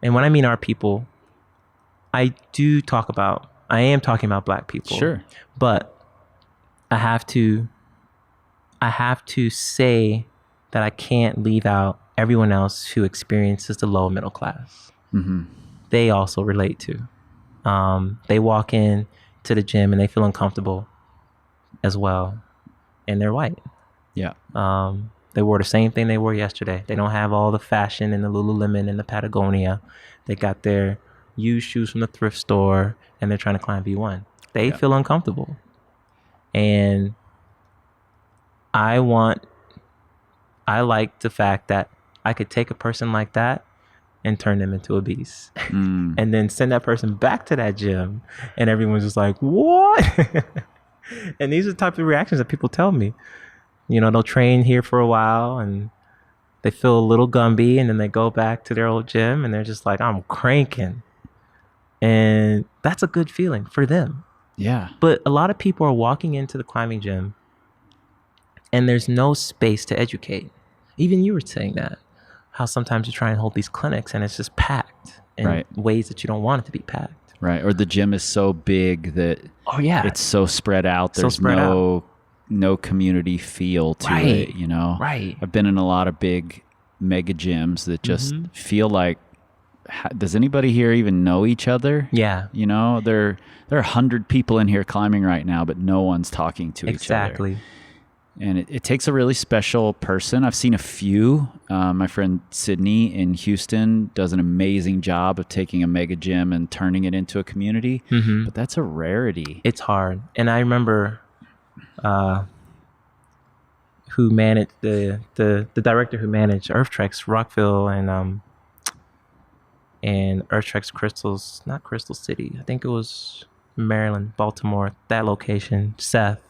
And when I mean our people, I am talking about Black people. Sure. But I have to say that I can't leave out everyone else who experiences the low middle class. They also relate to. They walk in to the gym and they feel uncomfortable as well. And they're white. Yeah. They wore the same thing they wore yesterday. They don't have all the fashion and the Lululemon and the Patagonia. They got their used shoes from the thrift store and they're trying to climb V1. They feel uncomfortable. And I like the fact that I could take a person like that and turn them into a beast and then send that person back to that gym and everyone's just like, what? And these are the types of reactions that people tell me. You know, they'll train here for a while and they feel a little Gumby and then they go back to their old gym and they're just like, I'm cranking. And that's a good feeling for them. Yeah. But a lot of people are walking into the climbing gym and there's no space to educate. Even you were saying that, how sometimes you try and hold these clinics and it's just packed in Right. ways that you don't want it to be packed. Right. Or the gym is so big that Oh yeah, it's so spread out. So There's spread no community feel to it, you know? Right. I've been in a lot of big mega gyms that just Mm-hmm. feel like, does anybody here even know each other? Yeah. You know, there are 100 people in here climbing right now, but no one's talking to each other. Exactly. And it takes a really special person. I've seen a few. My friend Sydney in Houston does an amazing job of taking a mega gym and turning it into a community. Mm-hmm. But that's a rarity. It's hard. And I remember who managed the director who managed Earthtrex Rockville and Earthtrex Crystals, not Crystal City. I think it was Maryland, Baltimore, that location, Seth.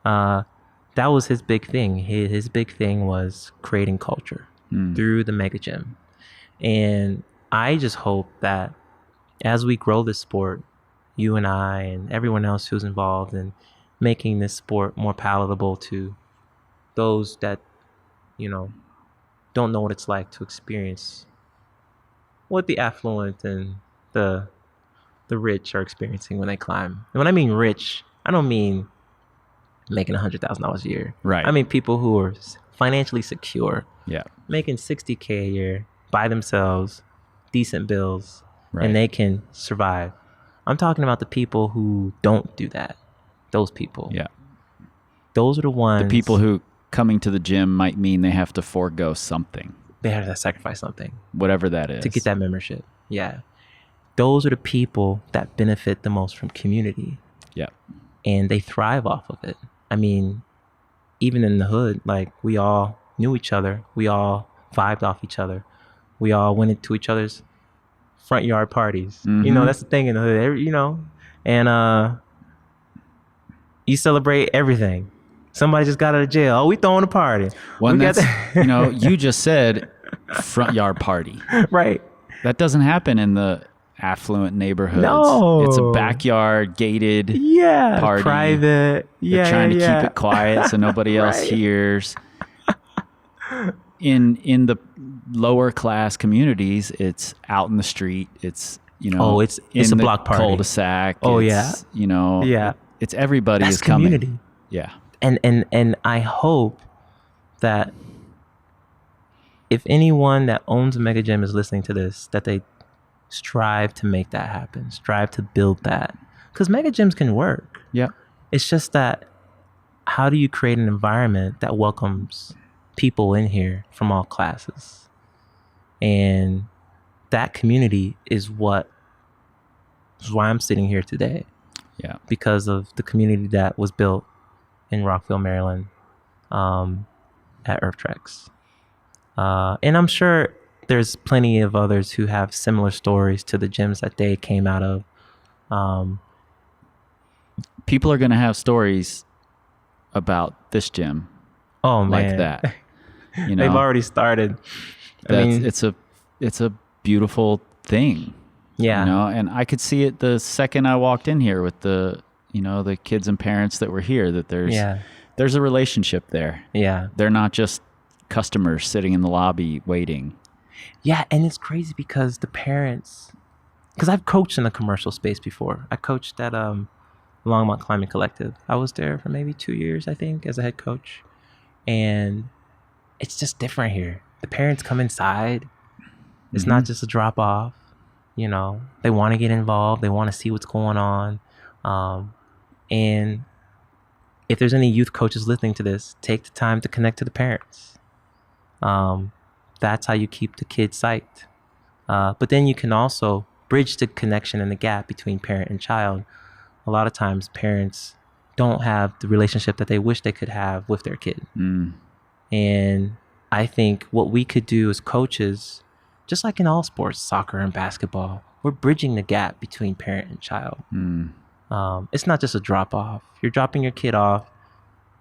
That was his big thing. His big thing was creating culture through the mega gym. And I just hope that as we grow this sport, you and I and everyone else who's involved in making this sport more palatable to those that, you know, don't know what it's like to experience what the affluent and the rich are experiencing when they climb. And when I mean rich, I don't mean making $100,000 a year. Right. I mean people who are financially secure, Yeah. making $60K a year by themselves, decent bills, Right. and they can survive. I'm talking about the people who don't do that. Those people. Yeah. Those are the ones. The people who coming to the gym might mean they have to forego something, they have to sacrifice something whatever that is. to get that membership. Yeah. Those are the people that benefit the most from community. Yeah. And they thrive off of it. I mean, even in the hood, like we all knew each other. We all vibed off each other. We all went into each other's front yard parties. You know, that's the thing in the hood, you know, and you celebrate everything. Somebody just got out of jail. Oh, we throwing a party. Well, We got that's, you know, you just said front yard party. right. That doesn't happen in the affluent neighborhoods. No. It's a backyard gated Yeah. party. Private. Yeah. They're trying to yeah. keep it quiet so nobody else Right. hears. In the lower class communities, it's out in the street. It's, you know, Oh, it's in a the block party. cul-de-sac. Oh, It's, yeah. You know, Yeah. it's everybody That's is coming. community. Yeah. And I hope that if anyone that owns a mega gym is listening to this, that they strive to make that happen, strive to build that. Because mega gyms can work. Yeah. It's just that how do you create an environment that welcomes people in here from all classes? And that community is why I'm sitting here today. Yeah. Because of the community that was built in Rockville, Maryland, at Earthtrex. And I'm sure there's plenty of others who have similar stories to the gyms that they came out of. People are going to have stories about this gym Oh man, like that. You know, they've already started. I mean, it's a beautiful thing. yeah, You know, and I could see it the second I walked in here with the kids and parents that were here, that there's a relationship there. yeah, They're not just customers sitting in the lobby waiting. yeah. And it's crazy because the parents, because I've coached in the commercial space before. I coached at Longmont Climbing Collective. I was there for maybe 2 years, I think, as a head coach. And it's just different here. The parents come inside. It's not just a drop off. You know, they want to get involved. They want to see what's going on. And if there's any youth coaches listening to this, take the time to connect to the parents. That's how you keep the kids psyched. But then you can also bridge the connection and the gap between parent and child. A lot of times parents don't have the relationship that they wish they could have with their kid. And I think what we could do as coaches, just like in all sports, soccer and basketball, we're bridging the gap between parent and child. It's not just a drop off. You're dropping your kid off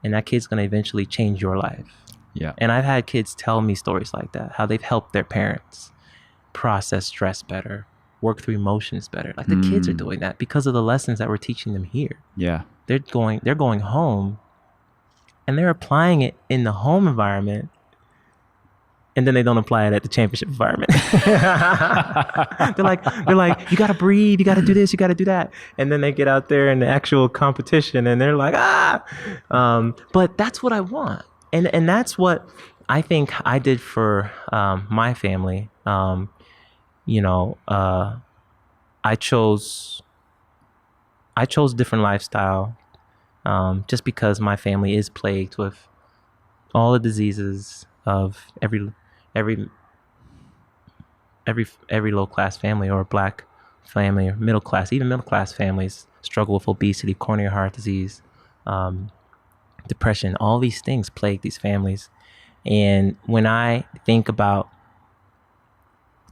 and that kid's going to eventually change your life. Yeah. And I've had kids tell me stories like that, how they've helped their parents process stress better, work through emotions better. Like the kids are doing that because of the lessons that we're teaching them here. Yeah. They're going home and they're applying it in the home environment, and then they don't apply it at the championship environment. they're like, you got to breathe, you got to do this, you got to do that. And then they get out there in the actual competition and they're like, but that's what I want. And that's what I think I did for my family. You know, I chose a different lifestyle just because my family is plagued with all the diseases of every low class family or black family or middle class, even middle class families struggle with obesity, coronary heart disease, depression. All these things plague these families. And when I think about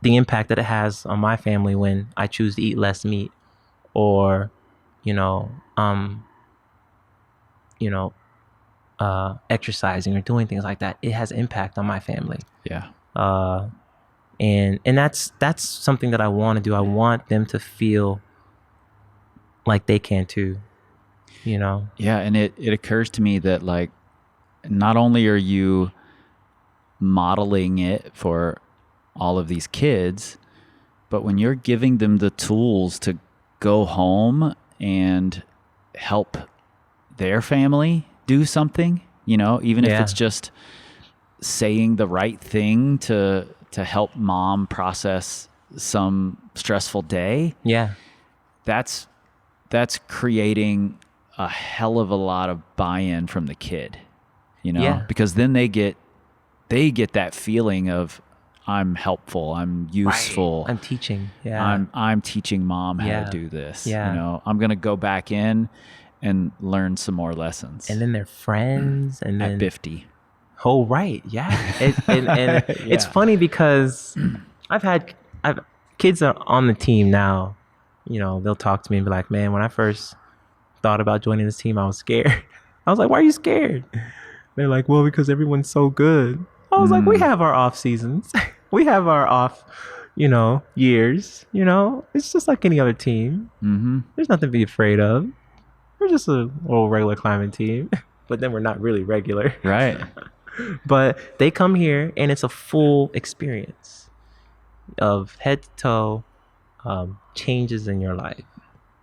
the impact that it has on my family when I choose to eat less meat or, exercising or doing things like that, it has impact on my family. Yeah. And that's something that I want to do. I want them to feel like they can too, Yeah, and it occurs to me that like not only are you modeling it for all of these kids, but when you're giving them the tools to go home and help their family do something, even if it's just saying the right thing to help mom process some stressful day. Yeah. That's creating a hell of a lot of buy-in from the kid, because then they get that feeling of I'm helpful, I'm useful, right. I'm teaching. Yeah. I'm teaching mom how to do this. I'm going to go back in and learn some more lessons. And then they're friends and then at 50. Oh, right. Yeah. And it's funny because I've kids are on the team now, they'll talk to me and be like, man, when I first thought about joining this team, I was scared. I was like, why are you scared? They're like, well, because everyone's so good. I was like, we have our off seasons. We have our off, years, it's just like any other team. Mm-hmm. There's nothing to be afraid of. We're just a little regular climbing team, but then we're not really regular. Right. But they come here and it's a full experience of head to toe changes in your life,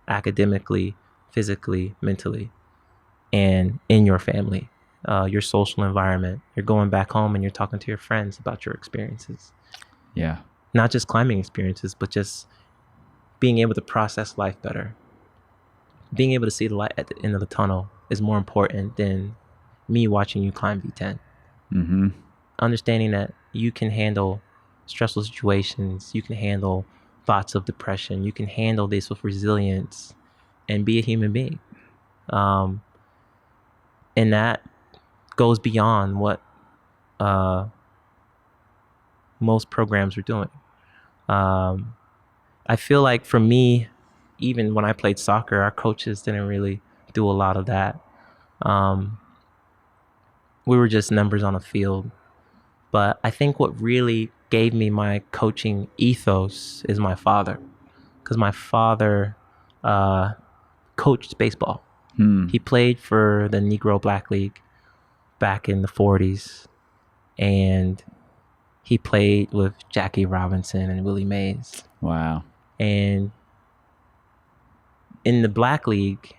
academically, physically, mentally, and in your family, your social environment. You're going back home and you're talking to your friends about your experiences. Yeah. Not just climbing experiences, but just being able to process life better. Being able to see the light at the end of the tunnel is more important than me watching you climb V10. Mm-hmm. Understanding that you can handle stressful situations, you can handle thoughts of depression, you can handle this with resilience and be a human being. And that goes beyond what most programs are doing. I feel like for me, even when I played soccer, our coaches didn't really do a lot of that. We were just numbers on a field. But I think what really gave me my coaching ethos is my father. Because my father coached baseball. He played for the Negro Black League back in the 40s. And he played with Jackie Robinson and Willie Mays. Wow. And in the Black League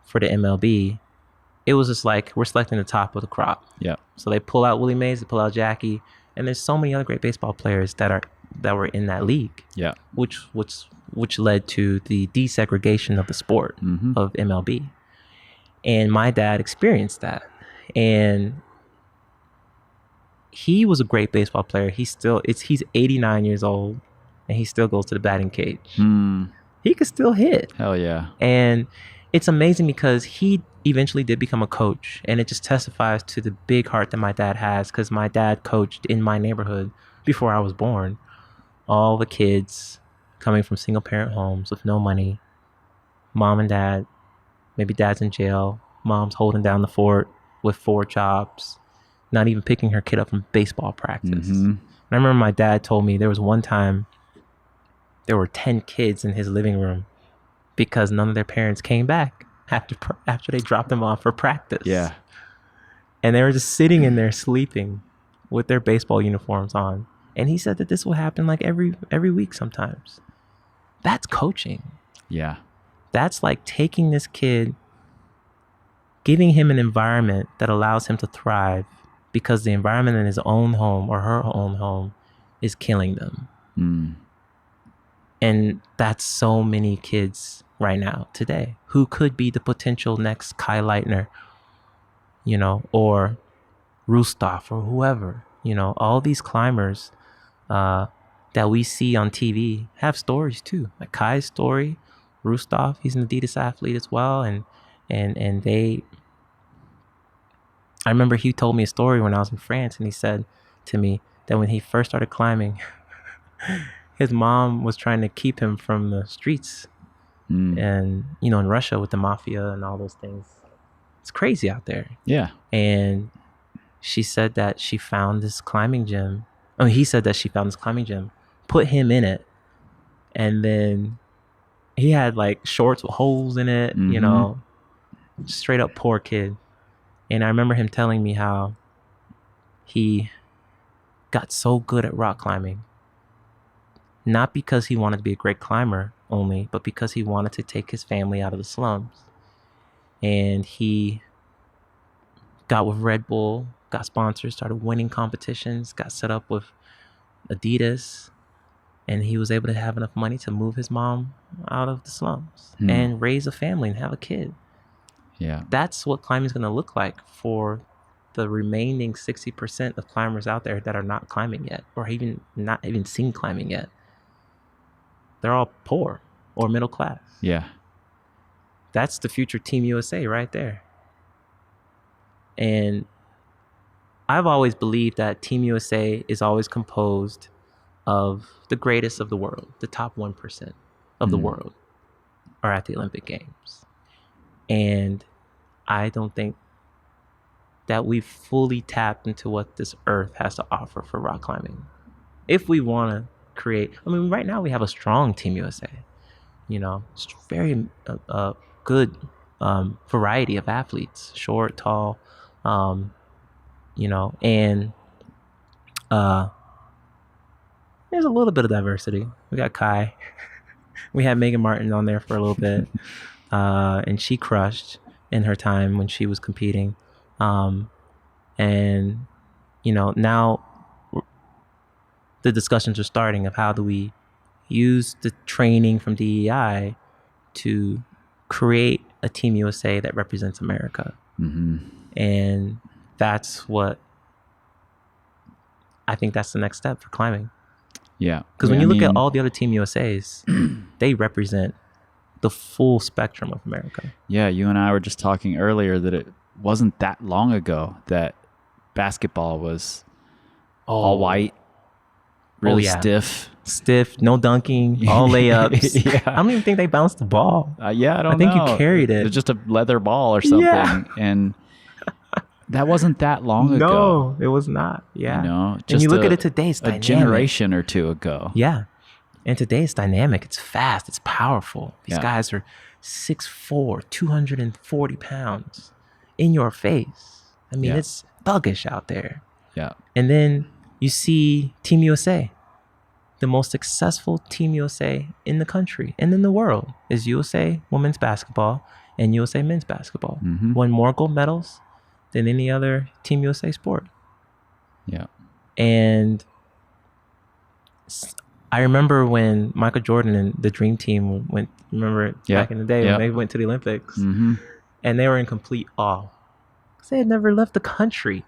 for the MLB, it was just like we're selecting the top of the crop. Yeah. So they pull out Willie Mays, they pull out Jackie, and there's so many other great baseball players that were in that league. Yeah. Which led to the desegregation of the sport of MLB. And my dad experienced that. And he was a great baseball player. He's 89 years old and he still goes to the batting cage. He could still hit. Hell yeah. And it's amazing because he eventually did become a coach, and it just testifies to the big heart that my dad has, because my dad coached in my neighborhood before I was born. All the kids coming from single parent homes with no money, mom and dad, maybe dad's in jail, mom's holding down the fort with 4 jobs, not even picking her kid up from baseball practice. And I remember my dad told me there was one time there were 10 kids in his living room because none of their parents came back after they dropped them off for practice. Yeah. And they were just sitting in there sleeping with their baseball uniforms on. And he said that this will happen like every week sometimes. That's coaching. Yeah. That's like taking this kid, giving him an environment that allows him to thrive because the environment in his own home or her own home is killing them. And that's so many kids right now today who could be the potential next Kai Leitner, you know, or Rustov or whoever, you know, all these climbers that we see on TV have stories too. Like Kai's story, Rustov, he's an Adidas athlete as well. And they, I remember he told me a story when I was in France, and he said to me that when he first started climbing, his mom was trying to keep him from the streets. And, you know, in Russia with the mafia and all those things, it's crazy out there. Yeah. And she said that she found this climbing gym. I mean, he said that she found this climbing gym, put him in it, and then he had like shorts with holes in it, you know, straight up poor kid. And I remember him telling me how he got so good at rock climbing, not because he wanted to be a great climber only, but because he wanted to take his family out of the slums. And he got with Red Bull, got sponsors, started winning competitions, got set up with Adidas, and he was able to have enough money to move his mom out of the slums and raise a family and have a kid. Yeah. That's what climbing is going to look like for the remaining 60% of climbers out there that are not climbing yet, or even not even seen climbing yet. They're all poor or middle class. Yeah. That's the future Team USA right there. And I've always believed that Team USA is always composed of the greatest of the world. The top 1% of the world are at the Olympic Games. And I don't think that we've fully tapped into what this earth has to offer for rock climbing. If we want to create, I mean, right now we have a strong Team USA, you know, very good variety of athletes, short, tall, you know, and there's a little bit of diversity. We got Kai. We had Megan Martin on there for a little bit, and she crushed in her time when she was competing. And, you know, now the discussions are starting of how do we use the training from DEI to create a Team USA that represents America. And that's what I think that's the next step for climbing. Yeah. Because when you look at all the other Team USAs, they represent the full spectrum of America. Yeah, you and I were just talking earlier that it wasn't that long ago that basketball was all white, really stiff, no dunking, all layups. Yeah. I don't even think they bounced the ball. Yeah, I don't know. I think you carried it. It was just a leather ball or something. Yeah. And that wasn't that long ago. No, it was not. Yeah. You know, and you look at it today, it's dynamic. A generation or two ago. Yeah. And today it's dynamic. It's fast. It's powerful. These guys are 6'4", 240 pounds in your face. I mean, it's thuggish out there. Yeah. And then you see Team USA. The most successful Team USA in the country and in the world is USA women's basketball and USA men's basketball. Won more gold medals than any other Team USA sport. Yeah. And I remember when Michael Jordan and the Dream Team went, back in the day when they went to the Olympics, and they were in complete awe because they had never left the country.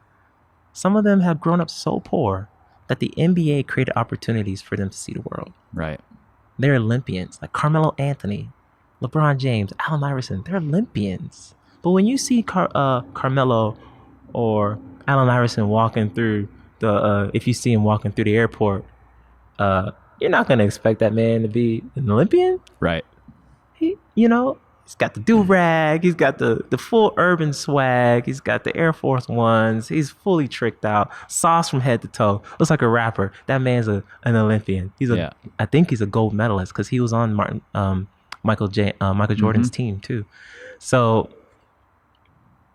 Some of them had grown up so poor that the NBA created opportunities for them to see the world. Right. They're Olympians, like Carmelo Anthony, LeBron James, Allen Iverson. They're Olympians. But when you see Carmelo or Allen Iverson walking through if you see him walking through the airport, you're not going to expect that man to be an Olympian. Right. He's got the do-rag. He's got the full urban swag. He's got the Air Force Ones. He's fully tricked out. Sauce from head to toe. Looks like a rapper. That man's an Olympian. I think he's a gold medalist because he was on Michael Jordan's team too. So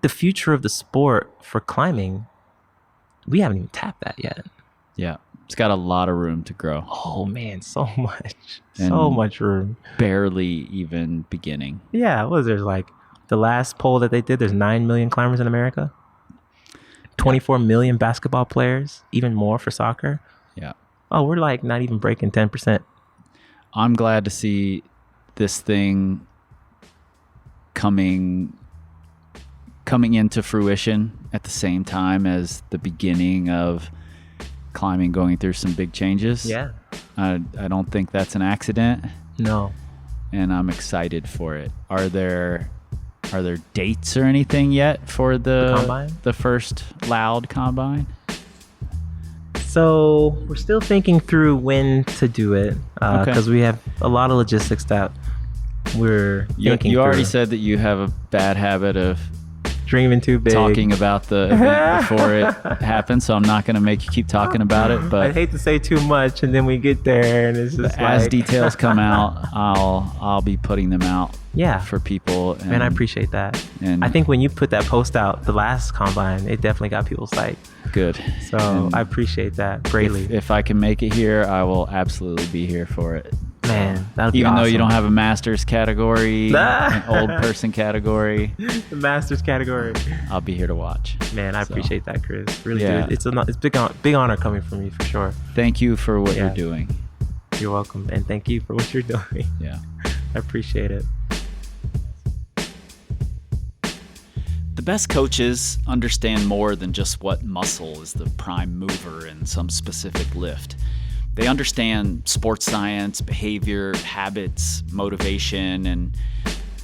the future of the sport for climbing, we haven't even tapped that yet. Yeah. It's got a lot of room to grow. Oh man, so much. And So much room. Barely even beginning. Yeah, what was there, like the last poll that they did, there's 9 million climbers in America. 24 million basketball players, even more for soccer. Yeah. Oh, we're like not even breaking 10%. I'm glad to see this thing coming into fruition at the same time as the beginning of climbing going through some big changes. Yeah. I don't think that's an accident, No. and I'm excited for it. Are there dates or anything yet for The combine? the first Loud Combine? So we're still thinking through when to do it Okay. because we have a lot of logistics that we're thinking You already through. said that you have a bad habit of Dreaming too big. talking about the event before it happens, so I'm not going to make you keep talking about it. I But hate to say too much, and then we get there, and it's just as like, details come out, I'll be putting them out yeah. for people. Man, I appreciate that. And I think when you put that post out, the last combine, it definitely got people's psyched. good. So And I appreciate that greatly. if I can make it here, I will absolutely be here for it. Man, that would be Even awesome. though you don't have a master's category, Nah. an old person category, the Masters category. I'll be here to watch. Man, I So, appreciate that, Chris. Really Yeah. do. It's big honor coming from you for sure. Thank you for what Yeah. you're doing. You're welcome, and thank you for what you're doing. Yeah. I appreciate it. The best coaches understand more than just what muscle is the prime mover in some specific lift. They understand sports science, behavior, habits, motivation, and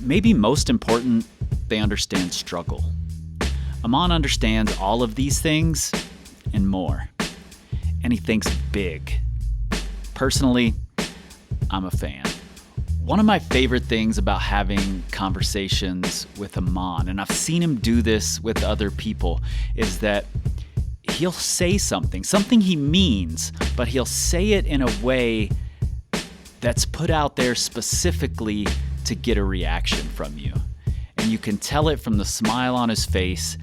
maybe most important, they understand struggle. Aman understands all of these things and more. And he thinks big. Personally, I'm a fan. One of my favorite things about having conversations with Aman, and I've seen him do this with other people, is that he'll say something he means, but he'll say it in a way that's put out there specifically to get a reaction from you. And you can tell it from the smile on his face,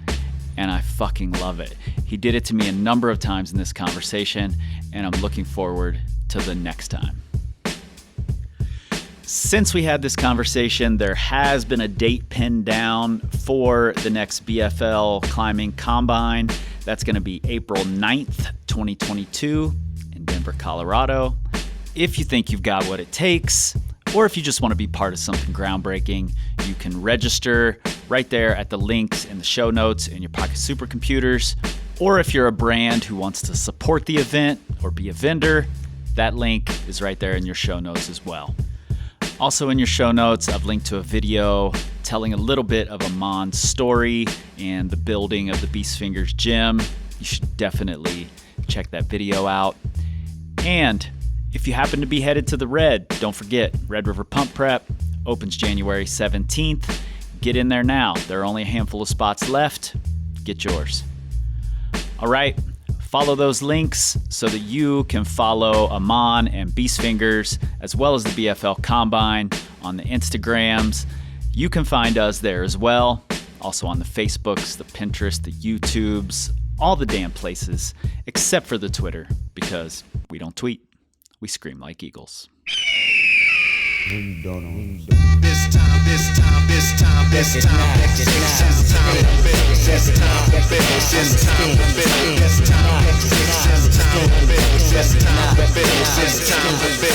and I fucking love it. He did it to me a number of times in this conversation, and I'm looking forward to the next time. Since we had this conversation, there has been a date pinned down for the next BFL Climbing Combine. That's going to be April 9th, 2022 in Denver, Colorado. If you think you've got what it takes, or if you just want to be part of something groundbreaking, you can register right there at the links in the show notes in your pocket supercomputers. Or if you're a brand who wants to support the event or be a vendor, that link is right there in your show notes as well. Also in your show notes, I've linked to a video telling a little bit of Aman's story and the building of the Beast Fingers gym. You should definitely check that video out. And if you happen to be headed to the Red, don't forget, Red River Pump Prep opens January 17th. Get in there now. There are only a handful of spots left. Get yours. All right. Follow those links so that you can follow Aman and Beast Fingers, as well as the BFL Combine on the Instagrams. You can find us there as well. Also on the Facebooks, the Pinterest, the YouTubes, all the damn places, except for the Twitter, because we don't tweet. We scream like eagles. Maybe don't know. This time, this time, this time, this time, this time, this time, this time, this time, this time, this time, this time, this time, this time, this time,